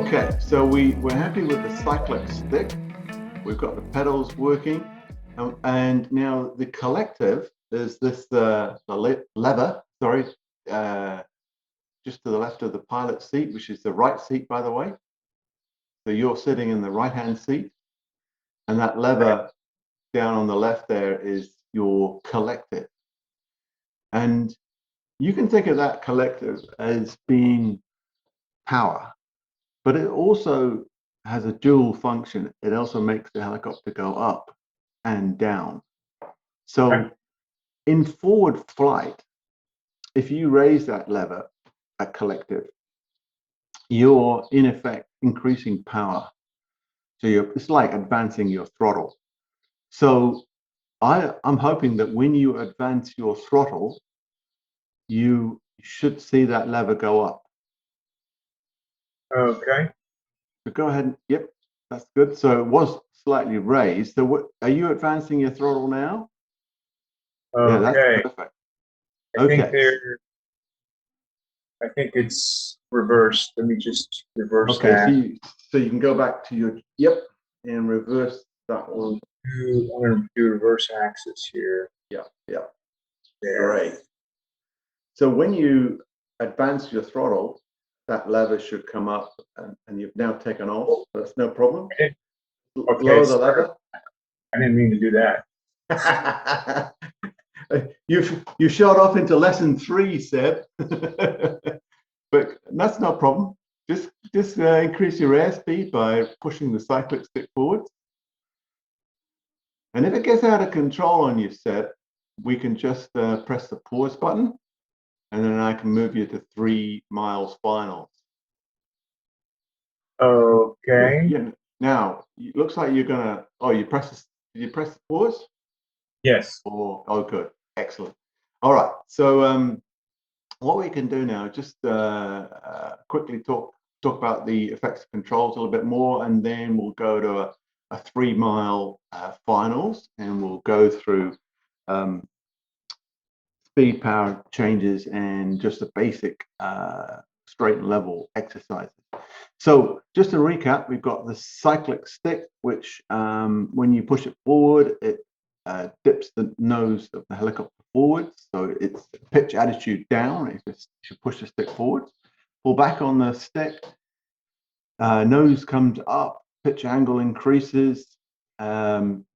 Okay, so we're happy with the cyclic stick. We've got the pedals working, and now the collective is this the lever. Sorry, just to the left of the pilot seat, which is the right seat, by the way. So you're sitting in the right-hand seat, and that lever down on the left there is your collective. And you can think of that collective as being power, but it also has a dual function. It also makes the helicopter go up and down. So in forward flight, if you raise that lever, that collective, you're in effect increasing power. So it's like advancing your throttle. So I'm hoping that when you advance your throttle, you should see that lever go up. Okay. So go ahead. Yep, that's good. So it was slightly raised. So what, are you advancing your throttle now? Okay. Yeah, that's perfect. I think it's reversed. Let me just reverse Okay, that. so you can go back to your and reverse that one. I'm going to do reverse axis here. Yeah. There. Great. So when you advance your throttle, that lever should come up, and you've now taken off. That's no problem. Okay, Lower the lever. I didn't mean to do that. You shot off into lesson 3, Seb. But that's no problem. Just increase your airspeed by pushing the cyclic stick forward. And if it gets out of control on you, Seb, we can just press the pause button, and then I can move you to 3 miles finals. Okay. Yeah. Now it looks like you're gonna. Oh, did you press the pause? Yes. Oh, good, excellent. All right. So what we can do now, just quickly talk about the effects of controls a little bit more, and then we'll go to a 3 mile finals, and we'll go through speed, power changes, and just the basic straight and level exercises. So just to recap, we've got the cyclic stick, which when you push it forward, it dips the nose of the helicopter forward. So it's pitch attitude down. You should push the stick forward. Pull back on the stick. Nose comes up. Pitch angle increases.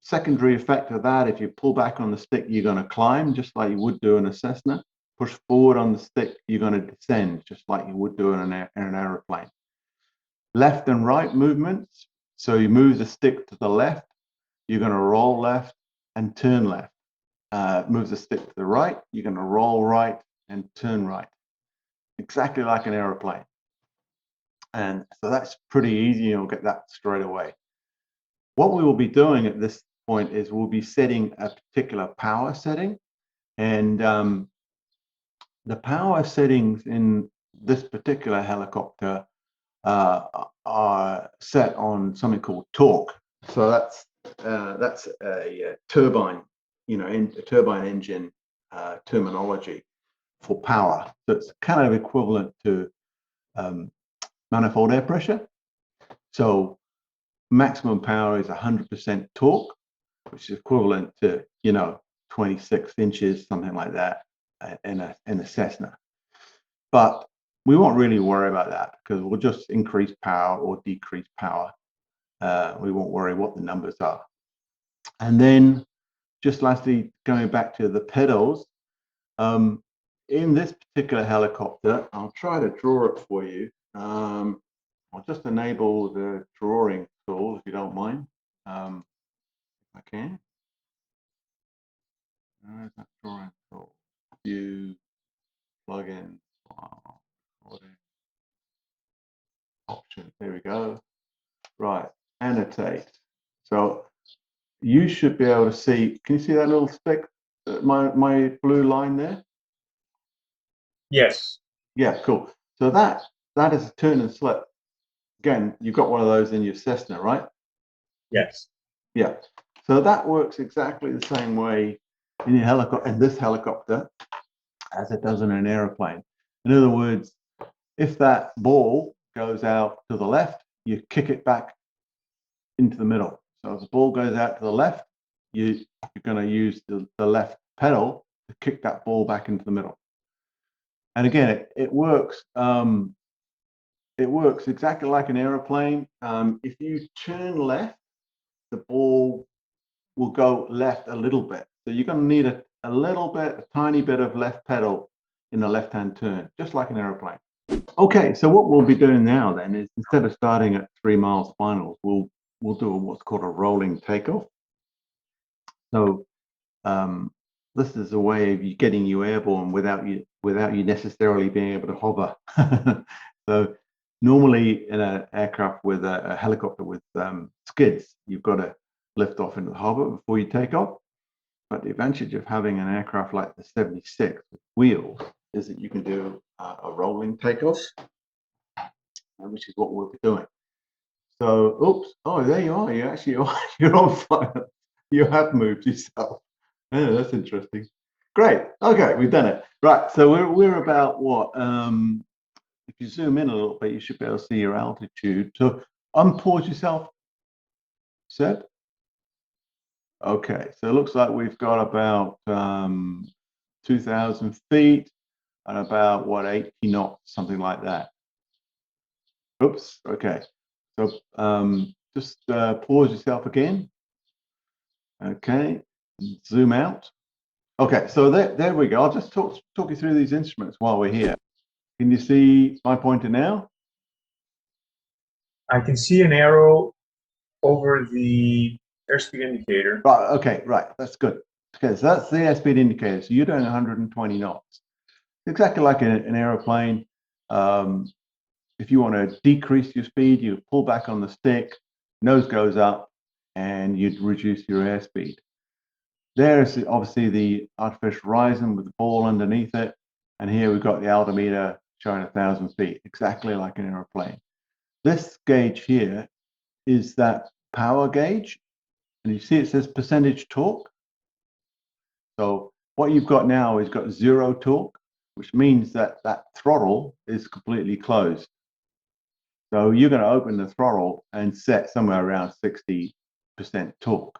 Secondary effect of that, if you pull back on the stick, you're going to climb just like you would do in a Cessna. Push forward on the stick, you're going to descend just like you would do in an aeroplane. Left and right movements. So you move the stick to the left, you're going to roll left and turn left. Move the stick to the right, you're going to roll right and turn right. Exactly like an aeroplane. And so that's pretty easy. You'll get that straight away. What we will be doing at this point is we'll be setting a particular power setting. And the power settings in this particular helicopter are set on something called torque. So that's a turbine, a turbine engine terminology for power. So it's kind of equivalent to manifold air pressure. So maximum power is 100% torque, which is equivalent to 26 inches, something like that, in a Cessna. But we won't really worry about that because we'll just increase power or decrease power. We won't worry what the numbers are. And then just lastly, going back to the pedals, in this particular helicopter, I'll try to draw it for you. I'll just enable the drawing tool if you don't mind. If I can. Where's that drawing tool? View, plugin, option. There we go. Right, annotate. So you should be able to see. Can you see that little stick? My blue line there. Yes. Yeah, cool. So that is a turn and slip. Again, you've got one of those in your Cessna, right? Yes. Yeah. So that works exactly the same way in your helicopter, in this helicopter, as it does in an airplane. In other words, if that ball goes out to the left, you kick it back into the middle. So if the ball goes out to the left, you're going to use the left pedal to kick that ball back into the middle. And again, it works. It works exactly like an aeroplane. If you turn left, the ball will go left a little bit. So you're going to need a little bit, a tiny bit of left pedal in the left-hand turn, just like an aeroplane. Okay, so what we'll be doing now then is, instead of starting at 3 miles finals, we'll do what's called a rolling takeoff. So this is a way of getting you airborne without you necessarily being able to hover. So normally in an aircraft with a helicopter with skids, you've got to lift off into the hover before you take off. But the advantage of having an aircraft like the 76 with wheels is that you can do a rolling takeoff, which is what we'll be doing. So, oops, oh, there you are. You actually are. You're on fire. You have moved yourself. Oh, that's interesting. Great. Okay, we've done it. Right. So we're about what? If you zoom in a little bit, you should be able to see your altitude. So unpause yourself, Seb. Okay. So it looks like we've got about 2,000 feet and about what, 80 knots, something like that. Oops. Okay. So just pause yourself again. Okay. Zoom out. Okay, so there we go. I'll just talk you through these instruments while we're here. Can you see my pointer now? I can see an arrow over the airspeed indicator. Right, okay, right, that's good. Okay, so that's the airspeed indicator. So you're doing 120 knots. Exactly like an aeroplane. If you want to decrease your speed, you pull back on the stick, nose goes up, and you'd reduce your airspeed. There's obviously the artificial horizon with the ball underneath it. And here we've got the altimeter showing 1,000 feet, exactly like an aeroplane. This gauge here is that power gauge. And you see it says percentage torque. So what you've got now is got 0 torque, which means that that throttle is completely closed. So you're going to open the throttle and set somewhere around 60% torque.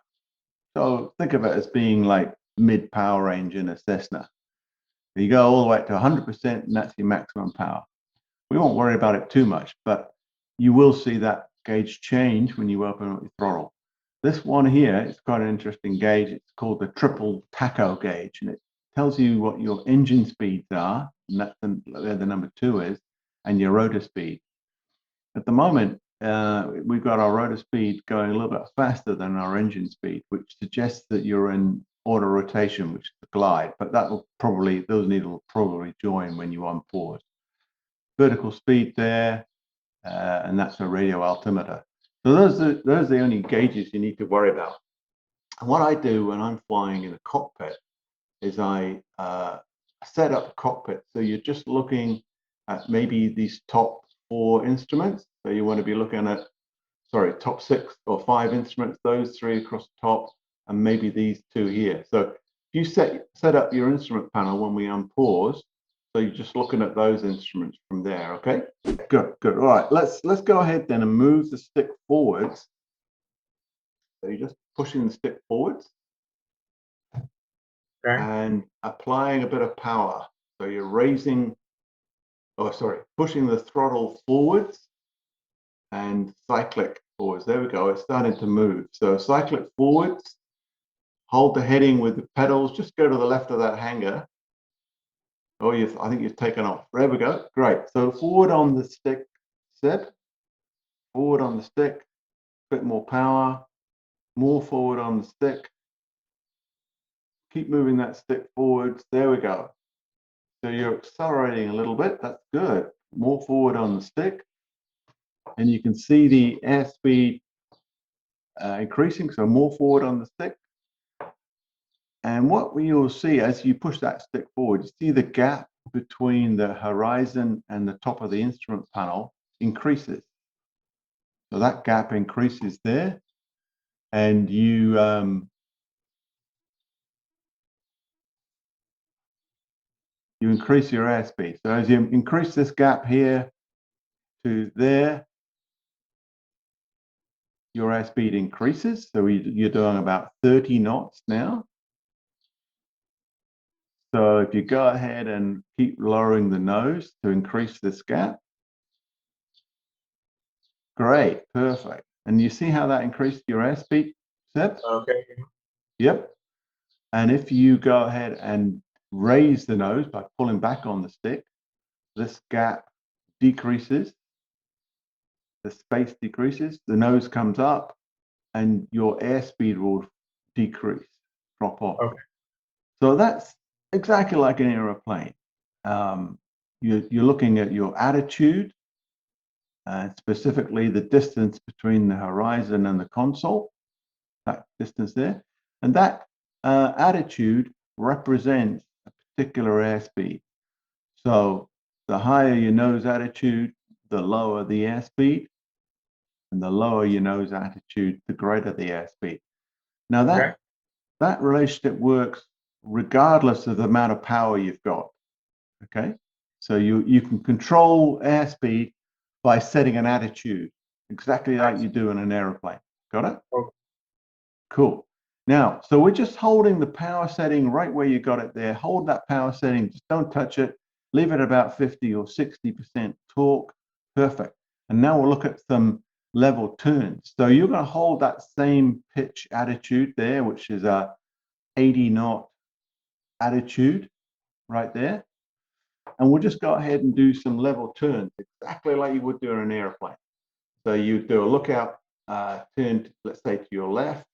So think of it as being like mid-power range in a Cessna. You go all the way up to 100%, and that's your maximum power. We won't worry about it too much, but you will see that gauge change when you open up your throttle. This one here is quite an interesting gauge. It's called the triple tacho gauge, and it tells you what your engine speeds are, and that's where the number 2 is, and your rotor speed. At the moment, we've got our rotor speed going a little bit faster than our engine speed, which suggests that you're in auto rotation, which is the glide, but those needles will probably join when you unpause. Vertical speed there, and that's a radio altimeter. So those are the only gauges you need to worry about. And what I do when I'm flying in a cockpit is I set up a cockpit so you're just looking at maybe these top 4 instruments. So you want to be looking at, top 6 or 5 instruments, those 3 across the top, and maybe these 2 here. So if you set up your instrument panel when we unpause, so you're just looking at those instruments from there, okay? Good. All right, let's go ahead then and move the stick forwards. So you're just pushing the stick forwards. Okay. And applying a bit of power. So you're pushing the throttle forwards and cyclic forwards. There we go, it's starting to move. So cyclic forwards, hold the heading with the pedals, just go to the left of that hanger. Oh, I think you've taken off. There we go, great. So forward on the stick, Seb. Forward on the stick, a bit more power, more forward on the stick. Keep moving that stick forwards, there we go. So you're accelerating a little bit, that's good. More forward on the stick. And you can see the airspeed increasing, so more forward on the stick. And what you'll see as you push that stick forward, you see the gap between the horizon and the top of the instrument panel increases. So that gap increases there, and you increase your airspeed. So as you increase this gap here to there, your airspeed increases. So you're doing about 30 knots now. So if you go ahead and keep lowering the nose to increase this gap. Great, perfect. And you see how that increased your airspeed, Seb? Okay. Yep. And if you go ahead and raise the nose by pulling back on the stick, this gap decreases, the space decreases, the nose comes up, and your airspeed will decrease, drop off. Okay. So that's exactly like an aeroplane. You're looking at your attitude, specifically the distance between the horizon and the console, that distance there. And that attitude represents a particular airspeed. So the higher your nose attitude, the lower the airspeed. And the lower your nose attitude, the greater the airspeed. Now that relationship works regardless of the amount of power you've got. Okay, so you can control airspeed by setting an attitude, exactly like you do in an airplane. Got it? Okay. Cool. Now, so we're just holding the power setting right where you got it there. Hold that power setting, just don't touch it. Leave it about 50 or 60% torque. Perfect. And now we'll look at some level turns. So you're going to hold that same pitch attitude there, which is a 80 knot attitude right there. And we'll just go ahead and do some level turns, exactly like you would do in an airplane. So you do a lookout turn, let's say to your left,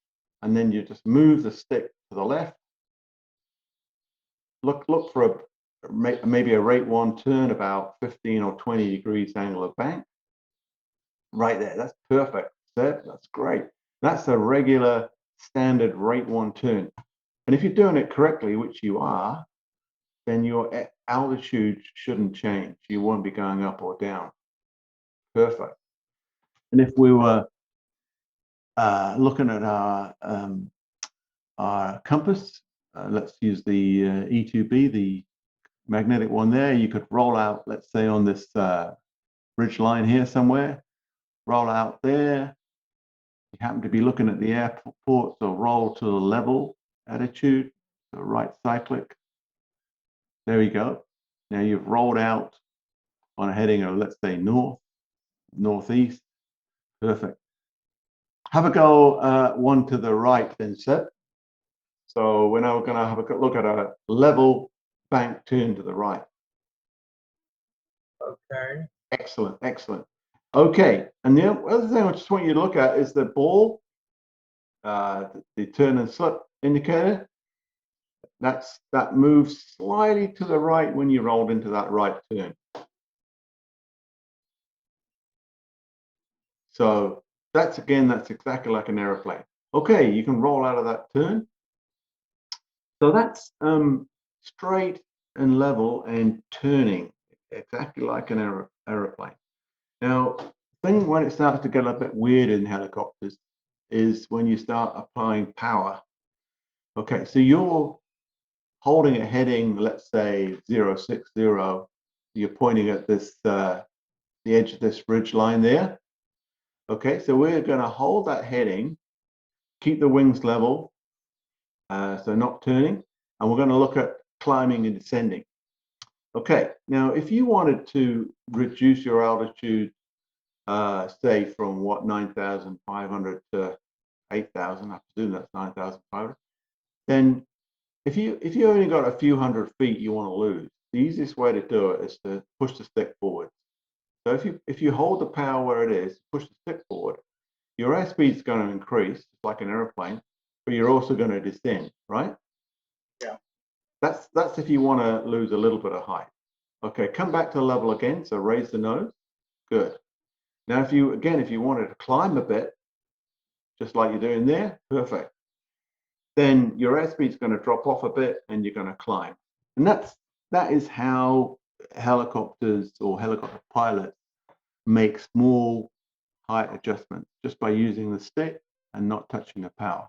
and then you just move the stick to the left. Look for maybe a rate 1 turn, about 15 or 20 degrees angle of bank. Right there, that's perfect, Seb, that's great. That's a regular standard rate 1 turn. And if you're doing it correctly, which you are, then your altitude shouldn't change. You won't be going up or down. Perfect. And if we were looking at our compass, let's use the E2B, the magnetic one there. You could roll out, let's say on this ridge line here somewhere, roll out there. You happen to be looking at the airport, so roll to the level attitude, so right cyclic. There we go. Now you've rolled out on a heading of, let's say, north, northeast. Perfect. Have a go one to the right then, Seb. So we're now going to have a look at a level bank turn to the right. Okay. Excellent, excellent. Okay, and the other thing I just want you to look at is the ball, the turn and slip indicator. That moves slightly to the right when you rolled into that right turn. So that's exactly like an aeroplane. Okay, you can roll out of that turn. So that's straight and level and turning, exactly like an aeroplane. Now, the thing when it starts to get a bit weird in helicopters is when you start applying power. Okay, so you're holding a heading, let's say 060, you're pointing at this, the edge of this ridge line there. Okay, so we're going to hold that heading, keep the wings level, so not turning, and we're going to look at climbing and descending. Okay, now if you wanted to reduce your altitude, say from what, 9,500 to 8,000, I presume that's 9,500, then if you only got a few hundred feet you want to lose, the easiest way to do it is to push the stick forward. So if you hold the power where it is, push the stick forward, your airspeed is going to increase, just like an airplane, but you're also going to descend, right? Yeah. That's if you want to lose a little bit of height. Okay, come back to the level again, so raise the nose. Good. Now if you wanted to climb a bit, just like you're doing there, perfect. Then your airspeed is going to drop off a bit and you're going to climb. And that is how helicopters or helicopter pilots make small height adjustments just by using the stick and not touching the power.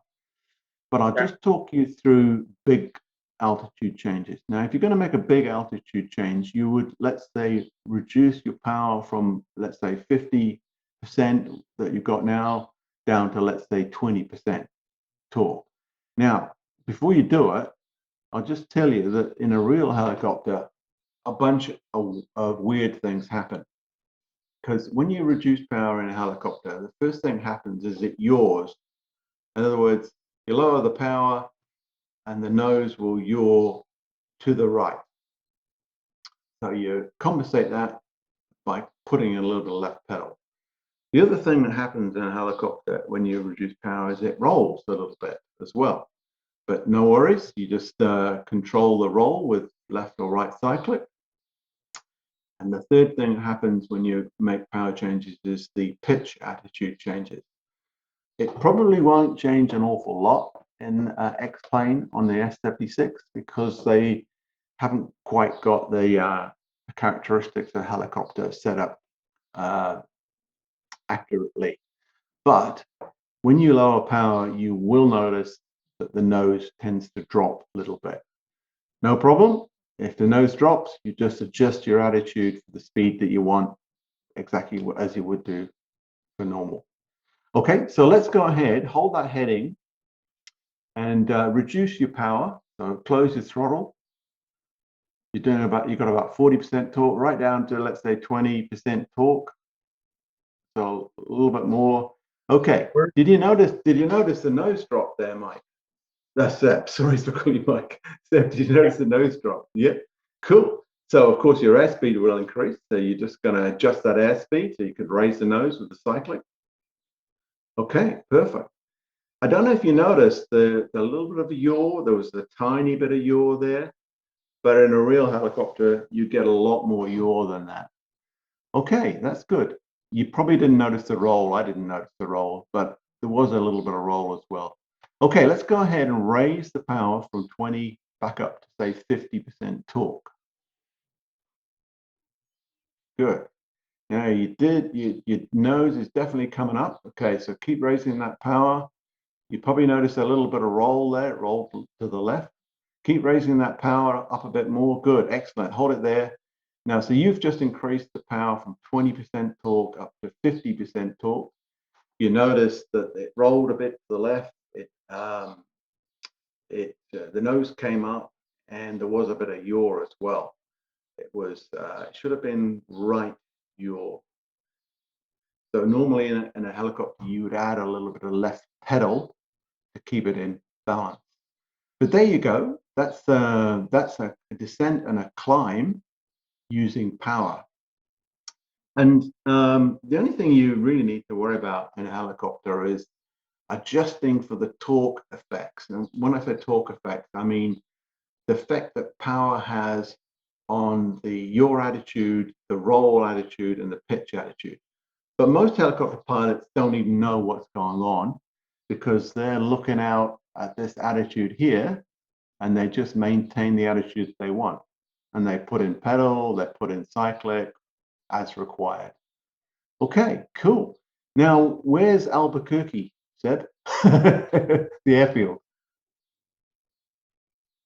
But I'll just talk you through big altitude changes. Now, if you're going to make a big altitude change, you would, let's say, reduce your power from, let's say, 50% that you've got now down to, let's say, 20% torque. Now, before you do it, I'll just tell you that in a real helicopter, a bunch of weird things happen. Because when you reduce power in a helicopter, the first thing happens is it yaws. In other words, you lower the power and the nose will yaw to the right. So you compensate that by putting in a little bit of left pedal. The other thing that happens in a helicopter when you reduce power is it rolls a little bit as well. But no worries, you just control the roll with left or right cyclic. And the third thing that happens when you make power changes is the pitch attitude changes. It probably won't change an awful lot in X-plane on the S-76 because they haven't quite got the characteristics of helicopter set up accurately. But when you lower power, you will notice that the nose tends to drop a little bit. No problem. If the nose drops, you just adjust your attitude for the speed that you want, exactly as you would do for normal. Okay, so let's go ahead, hold that heading and reduce your power. So close your throttle. You've got about 40% torque, right down to, let's say, 20% torque. So a little bit more. Okay. Did you notice the nose drop there, Mike? That's Seb. Sorry for calling you Mike. Seb, did you notice the nose drop? Yep. Cool. So of course your airspeed will increase. So you're just going to adjust that airspeed so you could raise the nose with the cyclic. Okay, perfect. I don't know if you noticed the little bit of a yaw. There was a tiny bit of yaw there, but in a real helicopter, you get a lot more yaw than that. Okay, that's good. You probably didn't notice the roll. I didn't notice the roll, but there was a little bit of roll as well. Okay, let's go ahead and raise the power from 20 back up to, say, 50% torque. Good. Now your nose is definitely coming up. Okay, so keep raising that power. You probably notice a little bit of roll there, roll to the left. Keep raising that power up a bit more. Good, excellent. Hold it there. Now, so you've just increased the power from 20% torque up to 50% torque. You notice that it rolled a bit to the left. The nose came up, and there was a bit of yaw as well. It should have been right yaw. So normally in a helicopter, you would add a little bit of left pedal to keep it in balance. But there you go. That's a descent and a climb using power. And the only thing you really need to worry about in a helicopter is adjusting for the torque effects. And when I say torque effects, I mean the effect that power has on the yaw attitude, the roll attitude, and the pitch attitude. But most helicopter pilots don't even know what's going on because they're looking out at this attitude here and they just maintain the attitudes they want. And they put in pedal, they put in cyclic as required. Okay, cool. Now, where's Albuquerque, Seb? The airfield.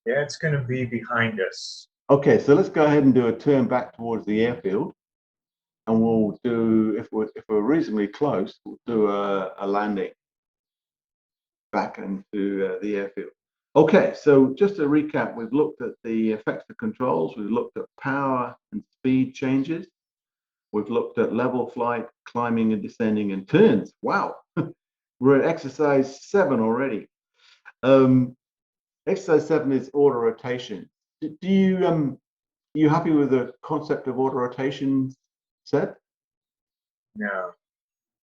Yeah, it's going to be behind us. Okay, so let's go ahead and do a turn back towards the airfield. And we'll do, if we're reasonably close, we'll do a landing back into the airfield. Okay, so just to recap, we've looked at the effects of controls, we've looked at power and speed changes, we've looked at level flight, climbing and descending, and turns. Wow, we're at exercise 7 already. Exercise 7 is auto rotation. You happy with the concept of auto rotation, Seb? No.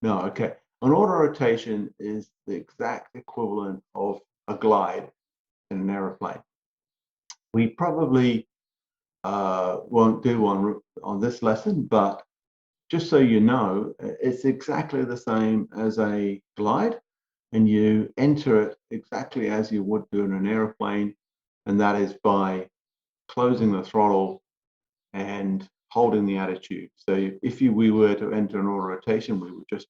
No, okay. An auto rotation is the exact equivalent of a glide in an aeroplane. We probably won't do one on this lesson, but just so you know, it's exactly the same as a glide, and you enter it exactly as you would do in an airplane, and that is by closing the throttle and holding the attitude. So if we were to enter an auto rotation, we would just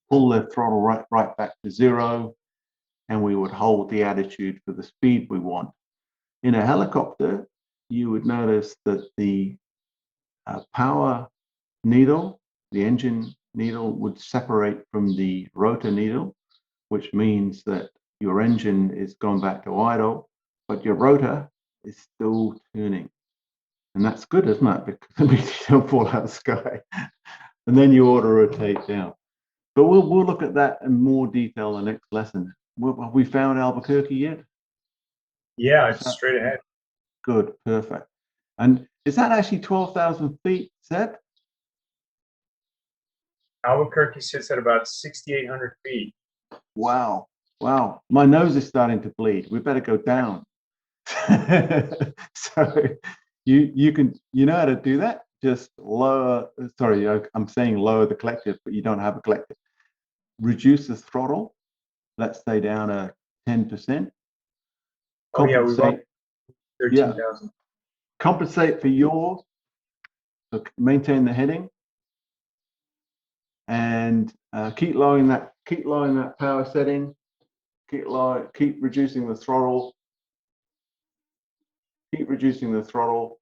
pull the throttle right back to 0, and we would hold the attitude for the speed we want. In a helicopter, you would notice that the power needle, the engine needle would separate from the rotor needle, which means that your engine is gone back to idle, but your rotor is still turning. And that's good, isn't it? Because it means you don't fall out of the sky. And then you auto rotate down. But we'll look at that in more detail in the next lesson. Have we found Albuquerque yet? Yeah, it's straight ahead. Good, perfect. And is that actually 12,000 feet, Seb? Albuquerque sits at about 6,800 feet. Wow, wow. My nose is starting to bleed. We better go down. So you know how to do that? Just lower, sorry, I'm saying lower the collective, but you don't have a collective. Reduce the throttle. Let's stay down to 10%. Oh yeah, we want 13,000. Yeah. Compensate for yaw. So maintain the heading. And keep lowering that power setting. Keep reducing the throttle. Keep reducing the throttle.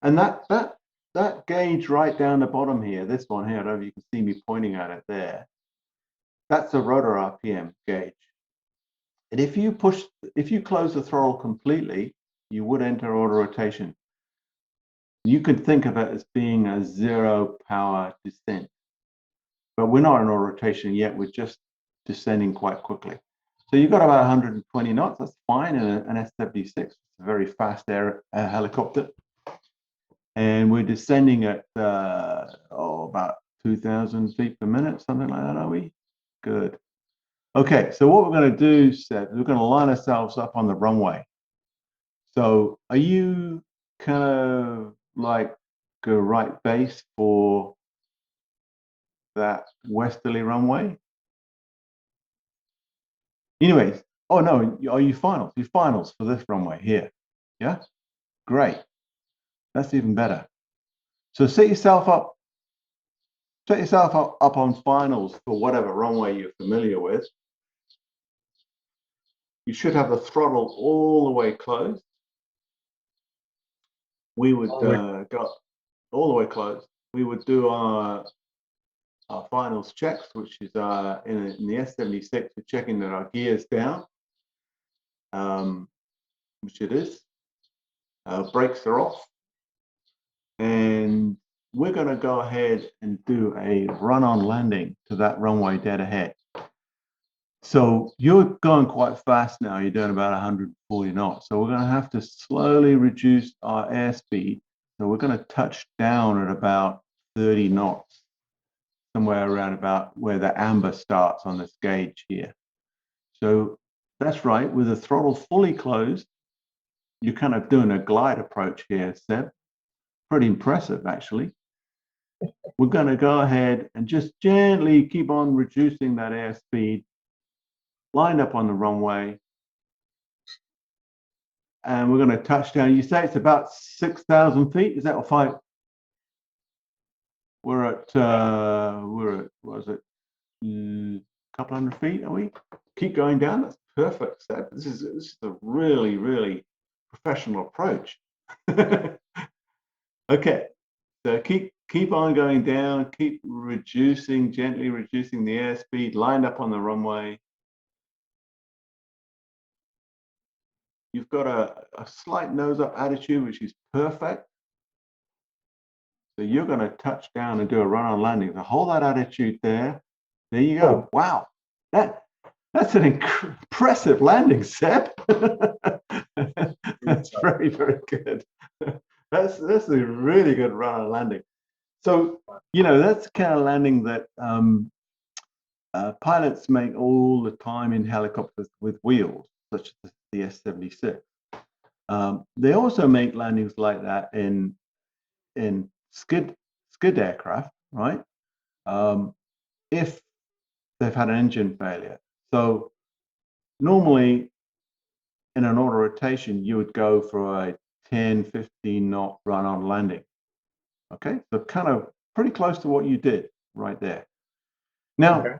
And that gauge right down the bottom here, this one here, I don't know if you can see me pointing at it there. That's the rotor RPM gauge. And if you close the throttle completely, you would enter auto rotation. You could think of it as being a zero power descent. But we're not in auto rotation yet, we're just descending quite quickly. So you've got about 120 knots, that's fine in an S-76. It's a very fast air helicopter. And we're descending at about 2,000 feet per minute, something like that, are we? Good. Okay, so what we're going to do, Seth, we're going to line ourselves up on the runway. So are you kind of like a right base for that westerly runway? Anyways, oh no, are you finals? You finals for this runway here. Yeah? Great. That's even better. So set yourself up on finals for whatever runway you're familiar with. You should have the throttle all the way closed. We would go all the way closed. We would do our finals checks, which is in the S-76, we're checking that our gear's down, which it is. Brakes are off. And we're going to go ahead and do a run-on landing to that runway dead ahead. So you're going quite fast now. You're doing about 140 knots. So we're going to have to slowly reduce our airspeed. So we're going to touch down at about 30 knots, somewhere around about where the amber starts on this gauge here. So that's right. With the throttle fully closed, you're kind of doing a glide approach here, Seb. Pretty impressive, actually. We're going to go ahead and just gently keep on reducing that airspeed, lined up on the runway. And we're going to touch down. You say it's about 6,000 feet. Is that a fight? We're at what is it? A couple hundred feet, are we? Keep going down. That's perfect, Seb. This is a really, really professional approach. Okay. So keep on going down, keep gently reducing the airspeed, lined up on the runway. You've got a slight nose up attitude, which is perfect. So you're going to touch down and do a run on landing. So hold that attitude there. There you go. Wow. That's an impressive landing, Seb. That's very, very good. That's a really good run on landing. So, that's the kind of landing that pilots make all the time in helicopters with wheels, such as the S-76. They also make landings like that in skid aircraft, right? If they've had an engine failure. So normally in an auto rotation, you would go for a 10, 15 knot run on landing. Okay, so kind of pretty close to what you did right there. Now,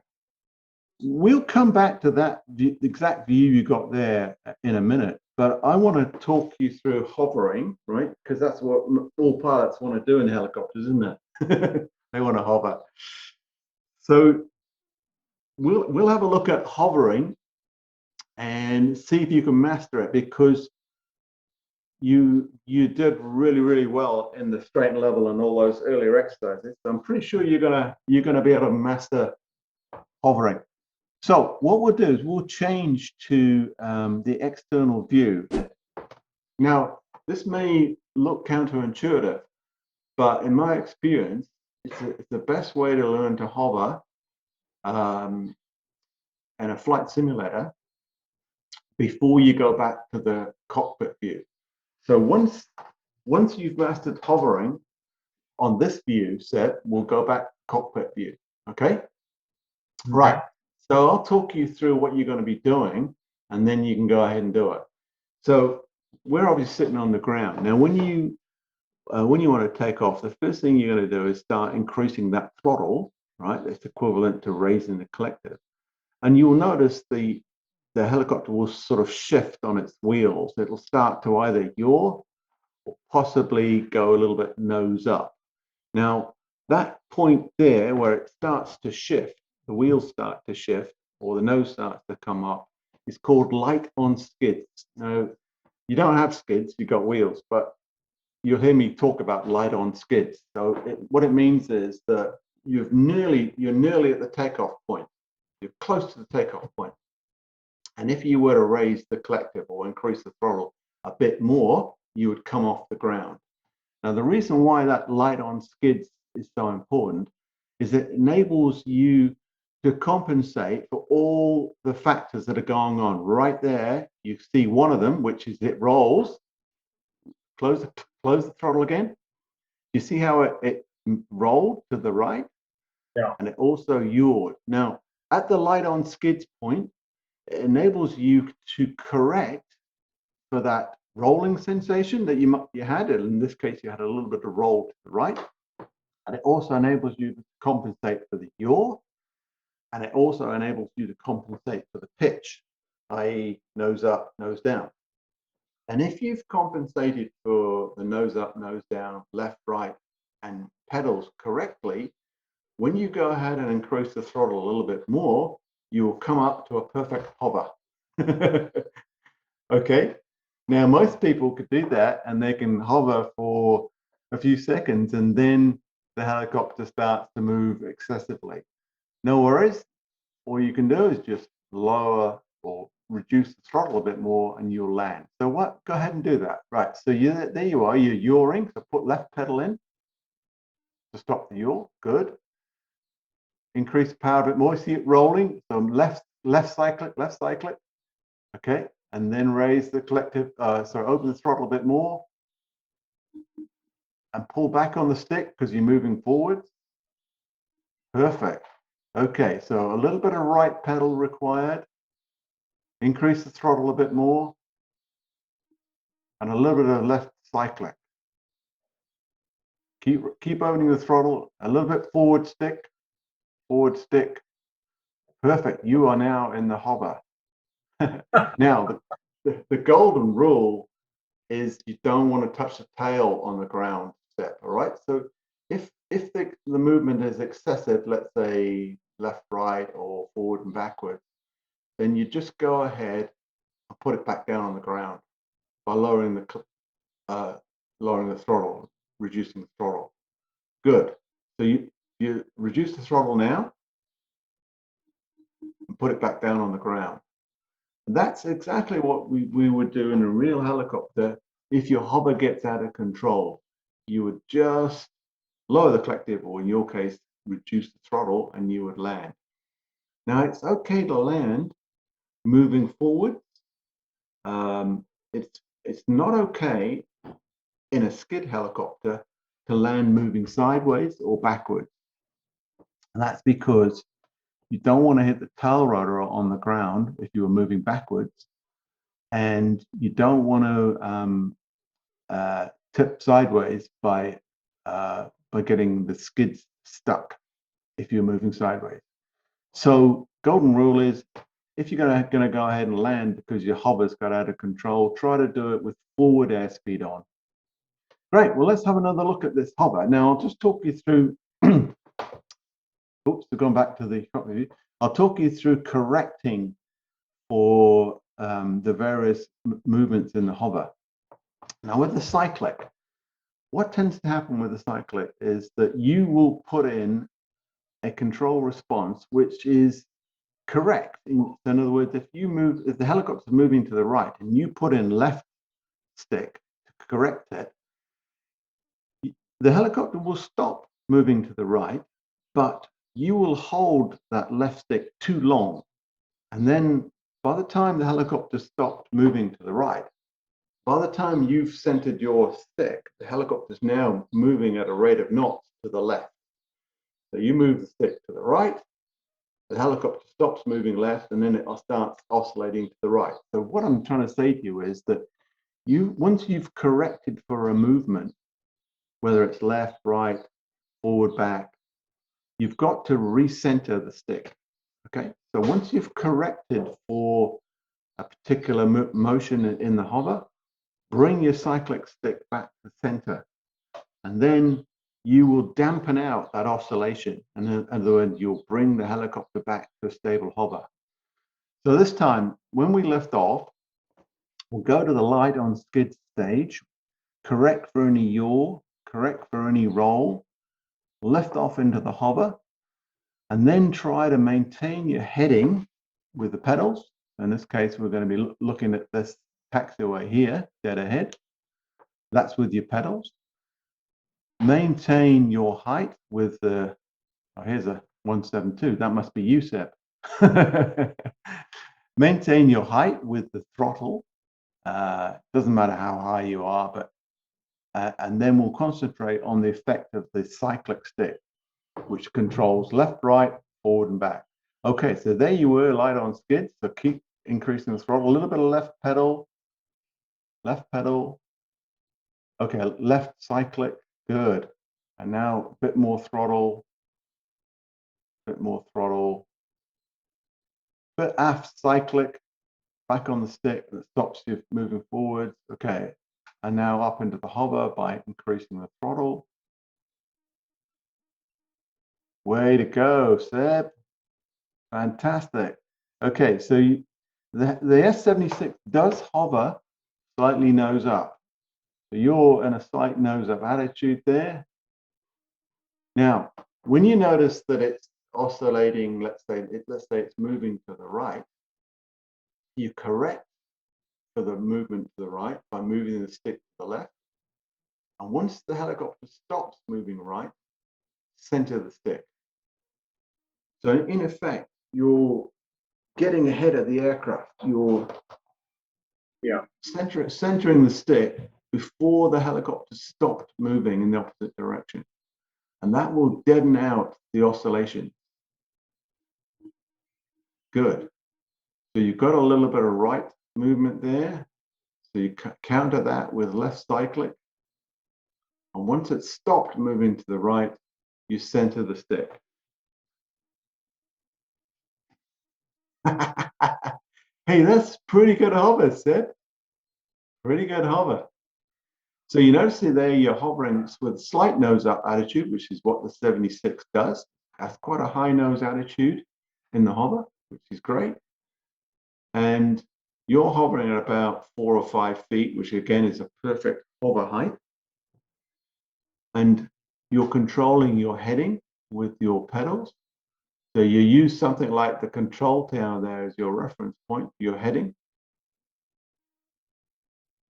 we'll come back to that exact view you got there in a minute, but I want to talk you through hovering, right? Because that's what all pilots want to do in helicopters, isn't it? They want to hover. So we'll have a look at hovering and see if you can master it, because you did really well in the straight and level and all those earlier exercises. So I'm pretty sure you're gonna be able to master hovering. So what we'll do is we'll change to the external view. Now, this may look counterintuitive, but in my experience, it's the best way to learn to hover in a flight simulator before you go back to the cockpit view. So once you've mastered hovering on this view set, we'll go back to cockpit view. Okay? Right. So I'll talk you through what you're going to be doing, and then you can go ahead and do it. So we're obviously sitting on the ground. Now, when you want to take off, the first thing you're going to do is start increasing that throttle, right? That's equivalent to raising the collective. And you'll notice the helicopter will sort of shift on its wheels. It'll start to either yaw or possibly go a little bit nose up. Now, that point there where it starts to shift, the wheels start to shift, or the nose starts to come up, is called light on skids. Now, you don't have skids, you've got wheels, but you'll hear me talk about light on skids. So what it means is that you're nearly at the takeoff point. You're close to the takeoff point. And if you were to raise the collective or increase the throttle a bit more, you would come off the ground. Now, the reason why that light on skids is so important is it enables you to compensate for all the factors that are going on. Right there, you see one of them, which is it rolls. Close the throttle again. You see how it rolled to the right? Yeah. And it also yawed. Now, at the light on skids point, it enables you to correct for that rolling sensation that you had. In this case, you had a little bit of roll to the right. And it also enables you to compensate for the yaw. And it also enables you to compensate for the pitch, i.e. nose up, nose down. And if you've compensated for the nose up, nose down, left, right, and pedals correctly, when you go ahead and increase the throttle a little bit more, you will come up to a perfect hover. Okay. Now, most people could do that, and they can hover for a few seconds, and then the helicopter starts to move excessively. No worries. All you can do is just lower or reduce the throttle a bit more, and you'll land. So go ahead and do that. Right. So there you are. You're yawing. So put left pedal in to stop the yaw. Good. Increase the power a bit more. See it rolling. So left cyclic. Okay. And then raise the collective. Open the throttle a bit more. And pull back on the stick because you're moving forwards. Perfect. Okay. So a little bit of right pedal required. Increase the throttle a bit more. And a little bit of left cyclic. Keep opening the throttle. A little bit forward stick. Perfect. You are now in the hover. Now, the golden rule is you don't want to touch the tail on the ground step. All right. So if the movement is excessive, let's say left, right, or forward and backward, then you just go ahead and put it back down on the ground by lowering the throttle, reducing the throttle. Good. So you reduce the throttle now and put it back down on the ground. That's exactly what we would do in a real helicopter. If your hover gets out of control, you would just lower the collective, or in your case, reduce the throttle, and you would land. Now, it's okay to land moving forward. It's not okay in a skid helicopter to land moving sideways or backwards. And that's because you don't want to hit the tail rotor on the ground if you were moving backwards, and you don't want to tip sideways by getting the skids stuck if you're moving sideways. So golden rule is, if you're going to go ahead and land because your hover's got out of control, try to do it with forward airspeed on. Great. Well, let's have another look at this hover. Now, I'll just talk you through oops, we're going back to the cockpit view. I'll talk you through correcting for the various movements in the hover. Now with the cyclic, what tends to happen with the cyclic is that you will put in a control response which is correct. In other words, if the helicopter is moving to the right and you put in left stick to correct it, the helicopter will stop moving to the right, but you will hold that left stick too long. And then by the time the helicopter stopped moving to the right, by the time you've centered your stick, the helicopter is now moving at a rate of knots to the left. So you move the stick to the right, the helicopter stops moving left, and then it starts oscillating to the right. So what I'm trying to say to you is that once you've corrected for a movement, whether it's left, right, forward, back, you've got to recenter the stick. Okay, so once you've corrected for a particular motion in the hover, bring your cyclic stick back to center, and then you will dampen out that oscillation. And in other words, you'll bring the helicopter back to a stable hover. So this time, when we lift off, we'll go to the light on skid stage, correct for any yaw, correct for any roll, lift off into the hover, and then try to maintain your heading with the pedals. In this case, we're going to be looking at this taxiway here, dead ahead. That's with your pedals. Maintain your height with the, oh, here's a 172. That must be you, Seb. Maintain your height with the throttle. Doesn't matter how high you are, but and then we'll concentrate on the effect of the cyclic stick, which controls left, right, forward, and back. Okay, so there you were, light on skids. So keep increasing the throttle. A little bit of left pedal. Okay, left cyclic, good. And now a bit more throttle, bit aft cyclic, back on the stick that stops you moving forwards. Okay, and now up into the hover by increasing the throttle. Way to go, Seb. Fantastic. Okay, so the S-76 does hover slightly nose up. So you're in a slight nose up attitude there. Now, when you notice that it's oscillating, let's say it's moving to the right, you correct for the movement to the right by moving the stick to the left. And once the helicopter stops moving right, center the stick. So in effect, you're getting ahead of the aircraft. You're centering the stick before the helicopter stopped moving in the opposite direction. And that will deaden out the oscillation. Good. So you've got a little bit of right movement there. So you counter that with left cyclic. And once it's stopped moving to the right, you center the stick. Hey, that's pretty good hover, Sid. Pretty good hover. So you notice there you're hovering with slight nose up attitude, which is what the 76 does. That's quite a high nose attitude in the hover, which is great. And you're hovering at about 4 or 5 feet, which again is a perfect hover height. And you're controlling your heading with your pedals. So you use something like the control tower there as your reference point for your heading.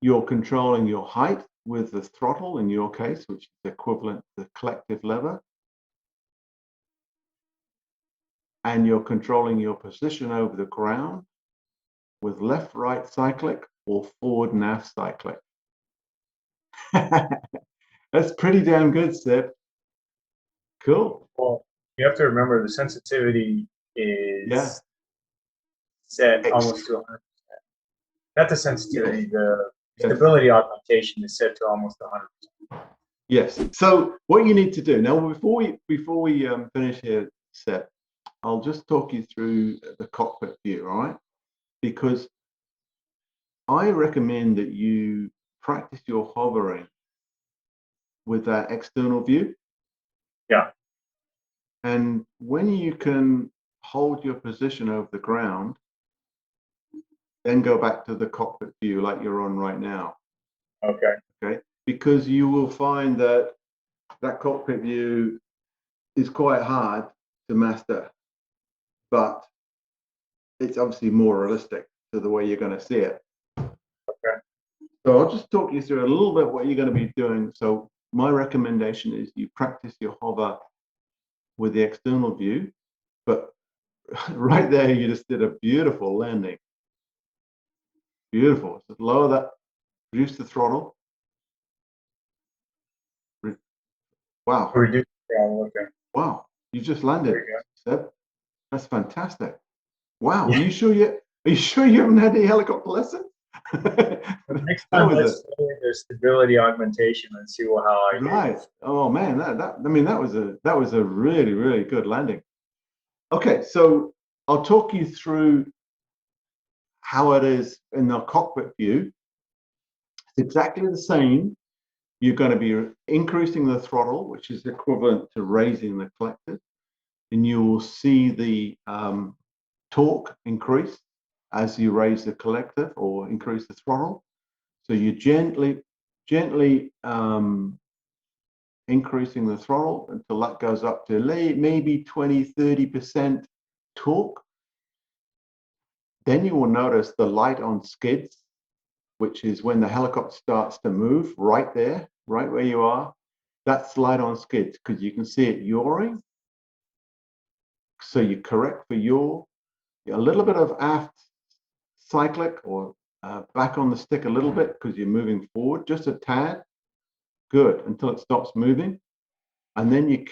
You're controlling your height with the throttle in your case, which is equivalent to the collective lever. And you're controlling your position over the ground with left, right cyclic or forward and aft cyclic. That's pretty damn good, Seb. Cool. Well, you have to remember the sensitivity is set almost to 100%. Not the sensitivity, the stability augmentation is set to almost 100%. Yes. So what you need to do now, before we finish here, Seb, I'll just talk you through the cockpit view, all right? Because I recommend that you practice your hovering with that external view. Yeah. And when you can hold your position over the ground, then go back to the cockpit view like you're on right now. Okay. Okay. Because you will find that that cockpit view is quite hard to master, but it's obviously more realistic to the way you're going to see it. Okay. So I'll just talk you through a little bit what you're going to be doing. So my recommendation is you practice your hover with the external view, but right there you just did a beautiful landing. Beautiful. So lower that, reduce the throttle. Wow. Reduce the throttle. Okay. Wow. You just landed, There you Seb. That's fantastic. Wow. Yeah. Are you sure you haven't had any helicopter lessons? Next time, let's do the stability augmentation and see how I right. do. Oh man, that was a really, really good landing. Okay, so I'll talk you through how it is in the cockpit view. It's exactly the same. You're going to be increasing the throttle, which is equivalent to raising the collector, and you will see the torque increase as you raise the collector or increase the throttle. So you gently increasing the throttle until that goes up to maybe 20-30% torque. Then you will notice the light on skids, which is when the helicopter starts to move right there, right where you are. That's light on skids because you can see it yawing. So you correct for yaw. A little bit of aft cyclic or back on the stick a little bit because you're moving forward, just a tad. Good, until it stops moving. And then you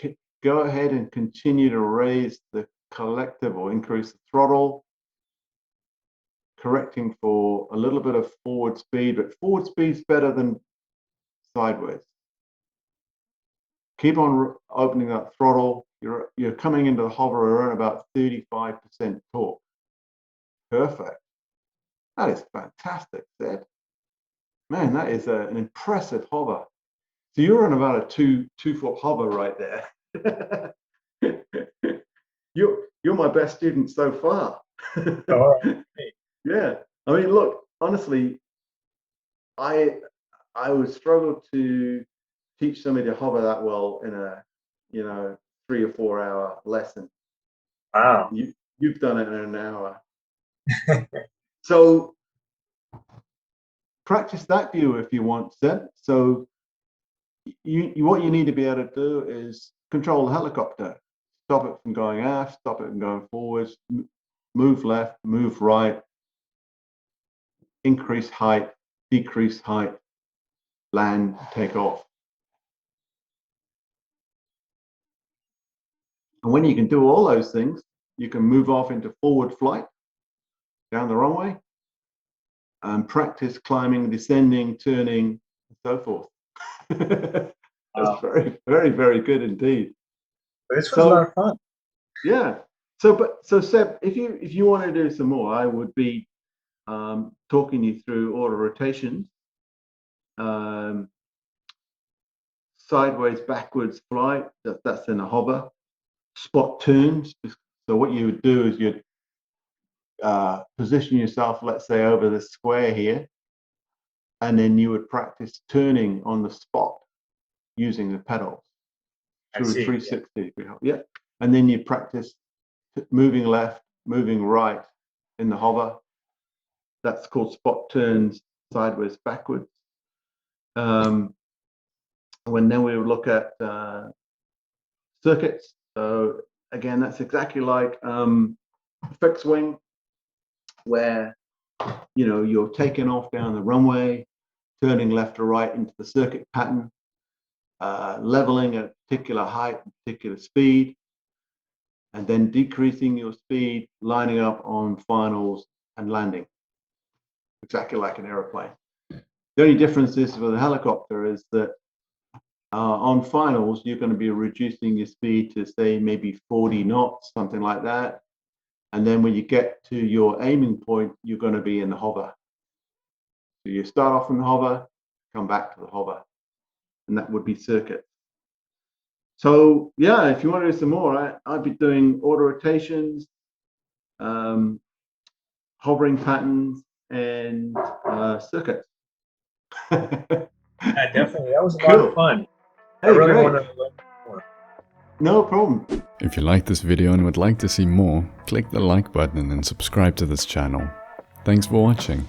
go ahead and continue to raise the collective or increase the throttle, correcting for a little bit of forward speed, but forward speed's better than sideways. Keep on opening that throttle. You're coming into the hover around about 35% torque. Perfect. That is fantastic, Seb. Man, that is an impressive hover. So you're on about a two-foot hover right there. You're my best student so far. All right. Yeah. I mean, look, honestly, I would struggle to teach somebody to hover that well in a 3 or 4 hour lesson. Wow. You've done it in an hour. So practice that view if you want, Seb. So what you need to be able to do is control the helicopter, stop it from going aft, stop it from going forwards, move left, move right, increase height, decrease height, land, take off. And when you can do all those things, you can move off into forward flight down the runway and practice climbing, descending, turning, and so forth. That's very, very, very good indeed. But this was a lot of fun. Yeah. So Seb, if you want to do some more, I would be talking you through auto rotations, sideways, backwards flight. That's in a hover. Spot turns. So what you would do is you'd position yourself, let's say, over the square here, and then you would practice turning on the spot using the pedals through 360. Yeah. And then you practice moving left, moving right in the hover. That's called spot turns, sideways, backwards. Then we would look at circuits. So again, that's exactly like fixed wing, where you're taking off down the runway, turning left or right into the circuit pattern, leveling at a particular height, particular speed, and then decreasing your speed, lining up on finals and landing, exactly like an aeroplane. The only difference is with a helicopter is that on finals, you're going to be reducing your speed to say maybe 40 knots, something like that. And then when you get to your aiming point, you're going to be in the hover. So you start off in the hover, come back to the hover, and that would be circuit. So yeah, if you want to do some more, I'd be doing auto rotations, hovering patterns, and circuits. Yeah, definitely. That was a lot Cool. of fun. Hey, I really great. want to learn more. No problem. If you liked this video and would like to see more, click the like button and subscribe to this channel. Thanks for watching.